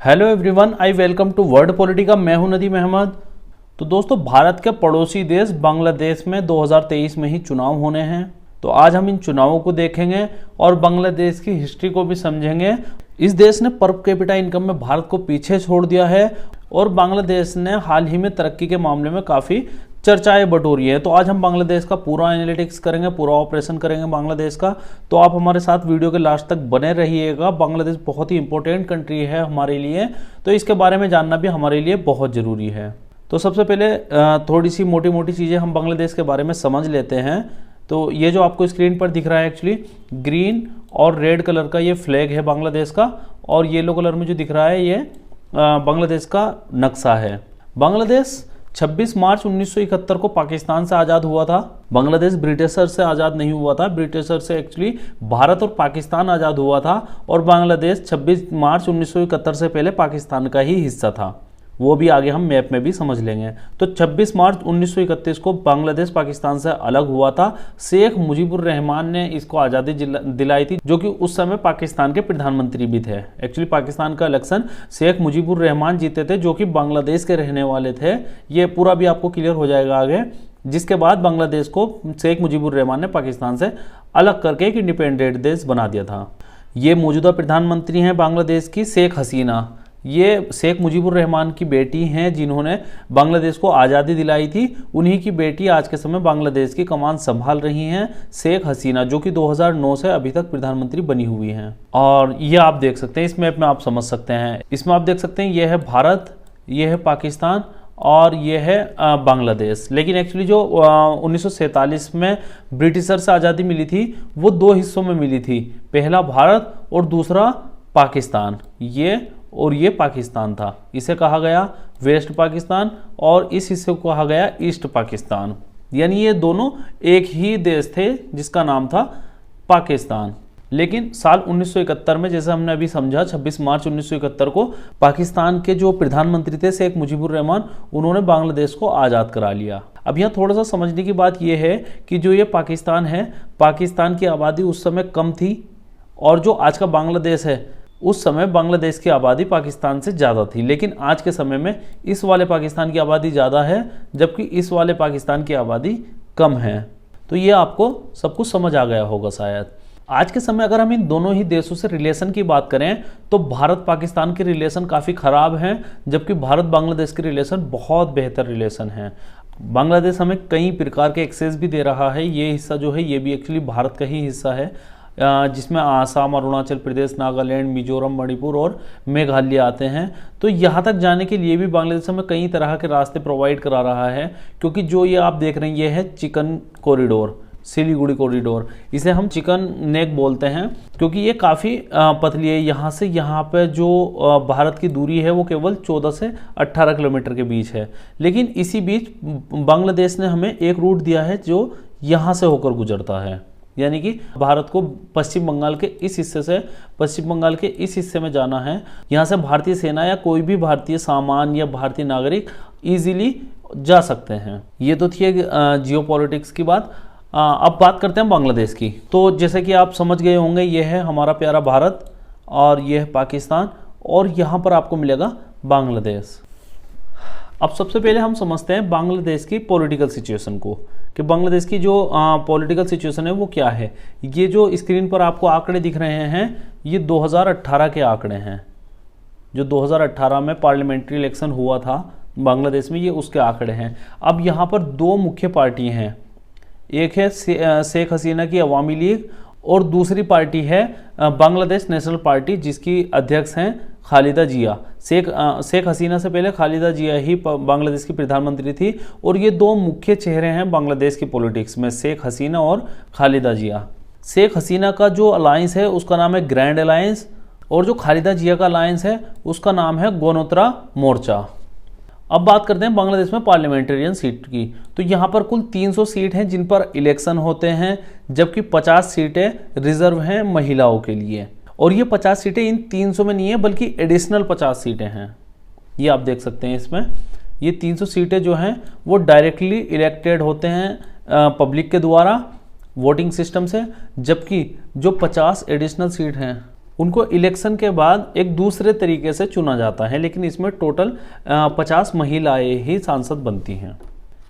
Hello everyone, I welcome to World Politica. मैं हूं नदीम अहमद। तो दोस्तों, भारत के पड़ोसी देश बांग्लादेश में 2023 में ही चुनाव होने हैं। तो आज हम इन चुनावों को देखेंगे और बांग्लादेश की हिस्ट्री को भी समझेंगे। इस देश ने पर कैपिटा इनकम में भारत को पीछे छोड़ दिया है और बांग्लादेश ने हाल ही में तरक्की के मामले में काफ़ी चर्चाएं बटोरी है। तो आज हम बांग्लादेश का पूरा एनालिटिक्स करेंगे, पूरा ऑपरेशन करेंगे बांग्लादेश का। तो आप हमारे साथ वीडियो के लास्ट तक बने रहिएगा। बांग्लादेश बहुत ही इंपॉर्टेंट कंट्री है हमारे लिए, तो इसके बारे में जानना भी हमारे लिए बहुत ज़रूरी है। तो सबसे पहले थोड़ी सी मोटी मोटी चीज़ें हम बांग्लादेश के बारे में समझ लेते हैं। तो ये जो आपको स्क्रीन पर दिख रहा है, एक्चुअली ग्रीन और रेड कलर का ये फ्लैग है बांग्लादेश का, और येलो कलर में जो दिख रहा है ये बांग्लादेश का नक्शा है। बांग्लादेश 26 मार्च 1971 को पाकिस्तान से आज़ाद हुआ था। बांग्लादेश ब्रिटिशर से आज़ाद नहीं हुआ था, ब्रिटिशर से एक्चुअली भारत और पाकिस्तान आज़ाद हुआ था, और बांग्लादेश 26 मार्च 1971 से पहले पाकिस्तान का ही हिस्सा था। वो भी आगे हम मैप में भी समझ लेंगे। तो 26 मार्च 1931 को बांग्लादेश पाकिस्तान से अलग हुआ था। शेख मुजीबुर रहमान ने इसको आज़ादी दिलाई थी, जो कि उस समय पाकिस्तान के प्रधानमंत्री भी थे। एक्चुअली पाकिस्तान का इलेक्शन शेख मुजीबुर रहमान जीते थे, जो कि बांग्लादेश के रहने वाले थे। ये पूरा भी आपको क्लियर हो जाएगा आगे। जिसके बाद बांग्लादेश को शेख मुजीबुर रहमान ने पाकिस्तान से अलग करके एक इंडिपेंडेंट देश बना दिया था। ये मौजूदा प्रधानमंत्री हैं बांग्लादेश की, शेख हसीना। ये शेख मुजीबुर रहमान की बेटी हैं, जिन्होंने बांग्लादेश को आज़ादी दिलाई थी। उन्हीं की बेटी आज के समय बांग्लादेश की कमान संभाल रही हैं, शेख हसीना, जो कि 2009 से अभी तक प्रधानमंत्री बनी हुई हैं। और ये आप देख सकते हैं, इस मैप में आप समझ सकते हैं। इसमें आप देख सकते हैं ये है भारत, ये है पाकिस्तान और ये है बांग्लादेश। लेकिन एक्चुअली जो 1947 में ब्रिटिशर से आज़ादी मिली थी, वो दो हिस्सों में मिली थी। पहला भारत और दूसरा पाकिस्तान। ये पाकिस्तान था। इसे कहा गया वेस्ट पाकिस्तान और इस हिस्से को कहा गया ईस्ट पाकिस्तान। यानी ये दोनों एक ही देश थे जिसका नाम था पाकिस्तान। लेकिन साल 1971 में, जैसे हमने अभी समझा, 26 मार्च 1971 को पाकिस्तान के जो प्रधानमंत्री थे शेख मुजीबुर रहमान, उन्होंने बांग्लादेश को आज़ाद करा लिया। अब यहाँ थोड़ा सा समझने की बात यह है कि जो ये पाकिस्तान है, पाकिस्तान की आबादी उस समय कम थी, और जो आज का बांग्लादेश है उस समय बांग्लादेश की आबादी पाकिस्तान से ज़्यादा थी। लेकिन आज के समय में इस वाले पाकिस्तान की आबादी ज़्यादा है, जबकि इस वाले पाकिस्तान की आबादी कम है। तो ये आपको सब कुछ समझ आ गया होगा शायद। आज के समय अगर हम इन दोनों ही देशों से रिलेशन की बात करें तो भारत पाकिस्तान के रिलेशन काफ़ी ख़राब हैं, जबकि भारत बांग्लादेश के रिलेशन बहुत बेहतर रिलेशन हैं। बांग्लादेश हमें कई प्रकार के एक्सेस भी दे रहा है। ये हिस्सा जो है ये भी एक्चुअली भारत का ही हिस्सा है, जिसमें आसाम, अरुणाचल प्रदेश, नागालैंड, मिजोरम, मणिपुर और मेघालय आते हैं। तो यहाँ तक जाने के लिए भी बांग्लादेश हमें कई तरह के रास्ते प्रोवाइड करा रहा है, क्योंकि जो ये आप देख रहे हैं ये है चिकन कॉरिडोर, सिलीगुड़ी कॉरिडोर। इसे हम चिकन नेक बोलते हैं, क्योंकि ये काफ़ी पतली है। यहाँ से यहाँ पे जो भारत की दूरी है वो केवल 14 से 18 किलोमीटर के बीच है। लेकिन इसी बीच बांग्लादेश ने हमें एक रूट दिया है जो यहाँ से होकर गुजरता है। यानी कि भारत को पश्चिम बंगाल के इस हिस्से से पश्चिम बंगाल के इस हिस्से में जाना है। यहाँ से भारतीय सेना या कोई भी भारतीय सामान या भारतीय नागरिक इजीली जा सकते हैं। ये तो थी जियोपॉलिटिक्स की बात। अब बात करते हैं बांग्लादेश की। तो जैसे कि आप समझ गए होंगे, ये है हमारा प्यारा भारत और ये है पाकिस्तान, और यहाँ पर आपको मिलेगा बांग्लादेश। अब सबसे पहले हम समझते हैं बांग्लादेश की पॉलिटिकल सिचुएशन को, कि बांग्लादेश की जो पॉलिटिकल सिचुएशन है वो क्या है। ये जो स्क्रीन पर आपको आंकड़े दिख रहे हैं, ये 2018 के आंकड़े हैं। जो 2018 में पार्लियामेंट्री इलेक्शन हुआ था बांग्लादेश में, ये उसके आंकड़े हैं। अब यहाँ पर दो मुख्य पार्टी हैं, एक है शेख हसीना की अवामी लीग और दूसरी पार्टी है बांग्लादेश नेशनल पार्टी, जिसकी अध्यक्ष हैं खालिदा जिया। शेख हसीना से पहले खालिदा जिया ही बांग्लादेश की प्रधानमंत्री थी, और ये दो मुख्य चेहरे हैं बांग्लादेश की पॉलिटिक्स में, शेख हसीना और खालिदा जिया। शेख हसीना का जो अलायंस है उसका नाम है ग्रैंड अलायंस, और जो खालिदा जिया का अलायंस है उसका नाम है गणतंत्र मोर्चा। अब बात करते हैं बांग्लादेश में पार्लियामेंटेरियन सीट की। तो यहाँ पर कुल 300 सीट हैं जिन पर इलेक्शन होते हैं, जबकि 50 सीटें रिजर्व हैं महिलाओं के लिए। और ये 50 सीटें इन 300 में नहीं है, बल्कि एडिशनल 50 सीटें हैं। ये आप देख सकते हैं इसमें। ये 300 सीटें जो हैं वो डायरेक्टली इलेक्टेड होते हैं पब्लिक के द्वारा वोटिंग सिस्टम से, जबकि जो 50 एडिशनल सीट हैं उनको इलेक्शन के बाद एक दूसरे तरीके से चुना जाता है, लेकिन इसमें टोटल 50 महिलाएं ही सांसद बनती हैं।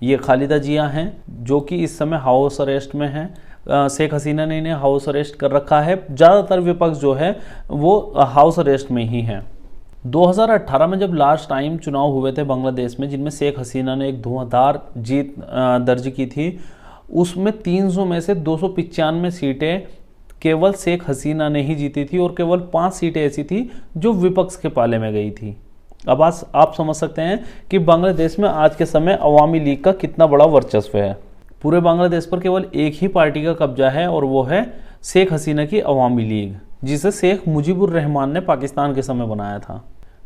ये खालिदा जिया हैं जो कि इस समय हाउस अरेस्ट में हैं। शेख हसीना ने इन्हें हाउस अरेस्ट कर रखा है। ज़्यादातर विपक्ष जो है वो हाउस अरेस्ट में ही हैं। 2018 में जब लास्ट टाइम चुनाव हुए थे बांग्लादेश में, जिनमें शेख हसीना ने एक धुआंधार जीत दर्ज की थी, उसमें 300 में से 295 सीटें केवल शेख हसीना ने ही जीती थी और केवल 5 सीटें ऐसी थी जो विपक्ष के पाले में गई थी। अब आप समझ सकते हैं कि बांग्लादेश में आज के समय अवामी लीग का कितना बड़ा वर्चस्व है। पूरे बांग्लादेश पर केवल एक ही पार्टी का कब्जा है और वो है शेख हसीना की अवामी लीग, जिसे शेख मुजीबुर रहमान ने पाकिस्तान के समय बनाया था।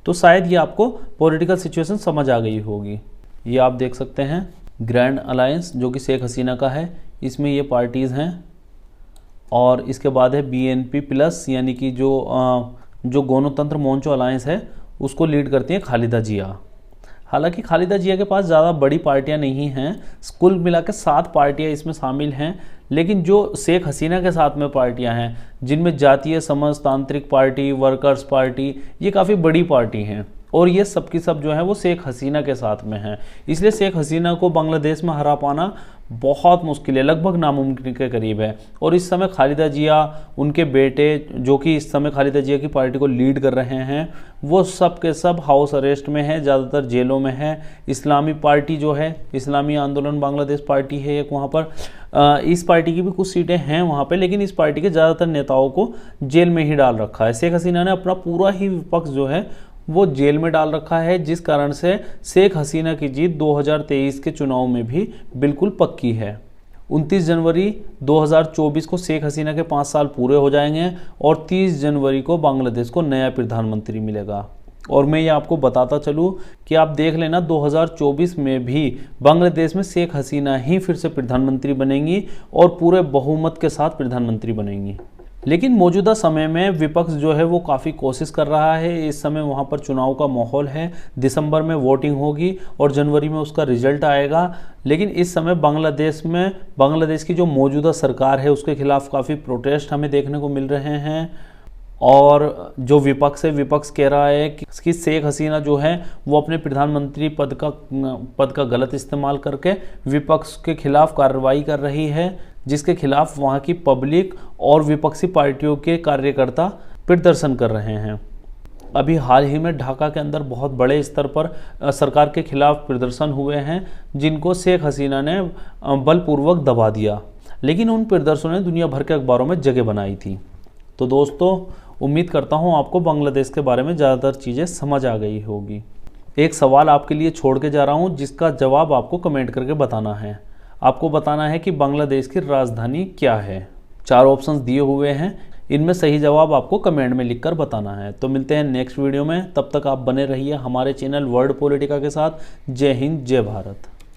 तो शायद ये आपको पॉलिटिकल सिचुएशन समझ आ गई होगी। ये आप देख सकते हैं ग्रैंड अलायंस जो कि शेख हसीना का है, इसमें ये पार्टीज़ हैं। और इसके बाद है BNP प्लस, यानी कि जो गणतंत्र मोर्चा अलायंस है उसको लीड करती हैं खालिदा जिया। हालांकि खालिदा जिया के पास ज़्यादा बड़ी पार्टियां नहीं हैं, कुल मिला के 7 पार्टियां इसमें शामिल हैं। लेकिन जो शेख हसीना के साथ में पार्टियां हैं, जिनमें जातीय समाजतांत्रिक पार्टी, वर्कर्स पार्टी, ये काफ़ी बड़ी पार्टी हैं और ये सब की सब जो है वो शेख हसीना के साथ में हैं। इसलिए शेख हसीना को बांग्लादेश में हरा पाना बहुत मुश्किल है, लगभग नामुमकिन के करीब है। और इस समय खालिदा जिया, उनके बेटे जो कि इस समय खालिदा जिया की पार्टी को लीड कर रहे हैं, वो सब के सब हाउस अरेस्ट में हैं, ज़्यादातर जेलों में हैं। इस्लामी पार्टी जो है, इस्लामी आंदोलन बांग्लादेश पार्टी है एक, वहाँ पर इस पार्टी की भी कुछ सीटें हैं वहाँ पे, लेकिन इस पार्टी के ज़्यादातर नेताओं को जेल में ही डाल रखा है। शेख हसीना ने अपना पूरा ही विपक्ष जो है वो जेल में डाल रखा है, जिस कारण से शेख हसीना की जीत 2023 के चुनाव में भी बिल्कुल पक्की है। 29 जनवरी 2024 को शेख हसीना के 5 साल पूरे हो जाएंगे और 30 जनवरी को बांग्लादेश को नया प्रधानमंत्री मिलेगा। और मैं ये आपको बताता चलूँ कि आप देख लेना 2024 में भी बांग्लादेश में शेख हसीना ही फिर से प्रधानमंत्री बनेंगी और पूरे बहुमत के साथ प्रधानमंत्री बनेंगी। लेकिन मौजूदा समय में विपक्ष जो है वो काफ़ी कोशिश कर रहा है। इस समय वहाँ पर चुनाव का माहौल है, दिसंबर में वोटिंग होगी और जनवरी में उसका रिजल्ट आएगा। लेकिन इस समय बांग्लादेश की जो मौजूदा सरकार है उसके खिलाफ काफ़ी प्रोटेस्ट हमें देखने को मिल रहे हैं। और जो विपक्ष है, विपक्ष कह रहा है कि शेख हसीना जो है वो अपने प्रधानमंत्री पद का गलत इस्तेमाल करके विपक्ष के खिलाफ कार्रवाई कर रही है, जिसके खिलाफ वहाँ की पब्लिक और विपक्षी पार्टियों के कार्यकर्ता प्रदर्शन कर रहे हैं। अभी हाल ही में ढाका के अंदर बहुत बड़े स्तर पर सरकार के खिलाफ प्रदर्शन हुए हैं, जिनको शेख हसीना ने बलपूर्वक दबा दिया। लेकिन उन प्रदर्शनों ने दुनिया भर के अखबारों में जगह बनाई थी। तो दोस्तों, उम्मीद करता हूँ आपको बांग्लादेश के बारे में ज़्यादातर चीज़ें समझ आ गई होगी। एक सवाल आपके लिए छोड़ के जा रहा हूँ, जिसका जवाब आपको कमेंट करके बताना है। आपको बताना है कि बांग्लादेश की राजधानी क्या है। 4 ऑप्शंस दिए हुए हैं, इनमें सही जवाब आपको कमेंट में लिखकर बताना है। तो मिलते हैं नेक्स्ट वीडियो में, तब तक आप बने रहिए हमारे चैनल वर्ड पॉलिटिका के साथ। जय हिंद, जय भारत।